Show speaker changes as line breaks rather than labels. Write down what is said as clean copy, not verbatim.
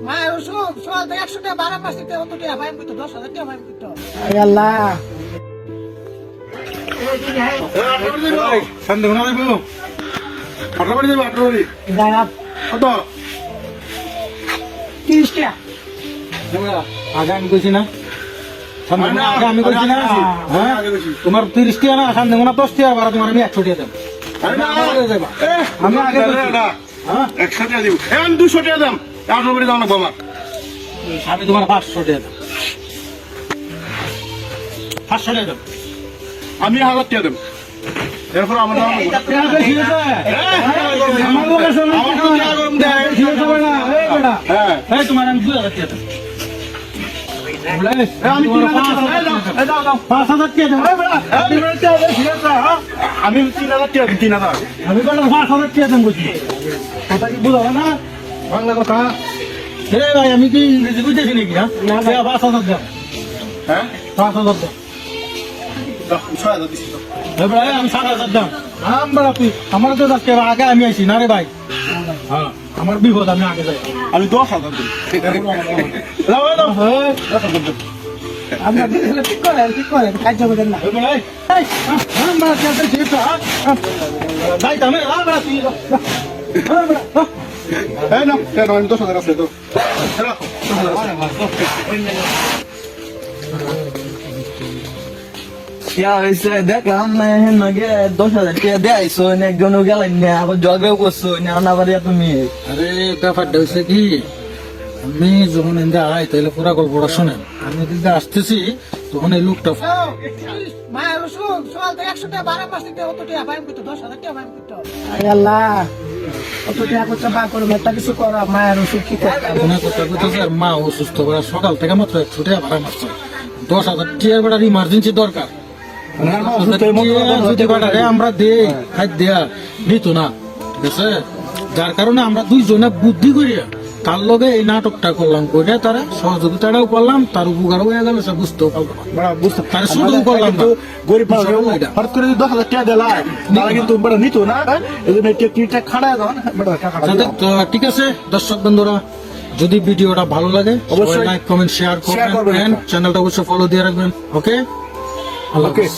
মায়ের ওষুধ সকাল থেকে 100 টাকা 12 মাস থেকে 100 টাকা ফাইন করতে 10,000 টাকা ফাইন করতে
আল্লাহ
সন্দেহ না দেবো আটটা বাড়ি দেবো আটটা বাড়ি
জানাব
কত
30 টাকা
আগে আমি কইছি না আগে আমি কইছি না হ্যাঁ তোমার 30 টাকা না সামনে মনে 10 টাকা বাড়া তোমার আমি 100 টাকা দেব আমি আগে হ্যাঁ
100 টাকা দিব আমি 200 টাকা দাম আটটা বাড়ি দাও না বাবা
আমি তোমার 500 টাকা দেব 500 টাকা দেব
আমি 1000 টাকা দেব এরপর আমার নাম
আমার লোকের সঙ্গে হ্যাঁ তোমার আমি 2000 টাকা দেব
আমি
5,000 টাকা দেব
আমি 3000 টাকা 3000
আমি বললাম 5,000 টাকা দেব বলছি কথা কি বুঝাবো না বাংলা কথা রে ভাই আমি কি ইংরেজি বুঝতেছি নাকি হ্যাঁ 5,000 দেব
হ্যাঁ
5,000 দেব এবারে আমি 7,000 দাম আমরা তুই আমার তো আজকে আগে আমি আইছি না রে ভাই হ্যাঁ আমার বিপদ আমি আগে যাই
আমি 10,000 দিই
আমরা ঠিক করে কাজ করবেন না
এবারে আমরা কেটে দিতে যাই তুমি আমরা তুই
এই না কেন আমি 10,000 আছে তো
হয়েছে দেখলাম না হেন নাকি 10,000 টাকা দেয়ছো একজনও গেলেন না আবার ঝগড়াও করছো না আবার তুমি
আরে ব্যাপারটা হচ্ছে কি আমি যখন এনতে আই তাহলে পুরা গল্পটা শোনেন আমি এদিকে আসতেছি তখন এই লোকটা
মায়ের ওষুধ সকাল থেকে 100 টাকা 12 মাস থেকে 100 টাকা ফাইন করতে 10,000 টাকা ফাইন করতে
আল্লাহ কত টাকা করতে বা করবো একটা কিছু করা মায়ের ওষুধ কি করতে
মনে করতে করতেছে আর মা অসুস্থ করা সকাল থেকে মাত্র 100 টাকা ভাড়া মারছে 10,000 টাকার বেড়ার ইমার্জেন্সি দরকার আমরা দেই খাই দেয়া নিত না ঠিক আছে যার কারণে আমরা দুইজনে বুদ্ধি করিয়া তার লগে এই নাটকটা করলাম করে তারা সহযোগিতাটাও করলাম তার উপকারও হয়ে গেল সে বুঝতেও পারলো তার শুধু করলাম না
গরিব হঠাৎ করে 10,000 টাকা দিলাই তারা কিন্তু বড় নিত না এই জন্য টিকটা খাড়ায় দাও বড় টাকা
তো ঠিক আছে দর্শক বন্ধুরা যদি ভিডিওটা ভালো লাগে অবশ্যই লাইক কমেন্ট শেয়ার করবেন চ্যানেলটা অবশ্যই ফলো দিয়ে রাখবেন ওকে আল্লাহ হাফেজ।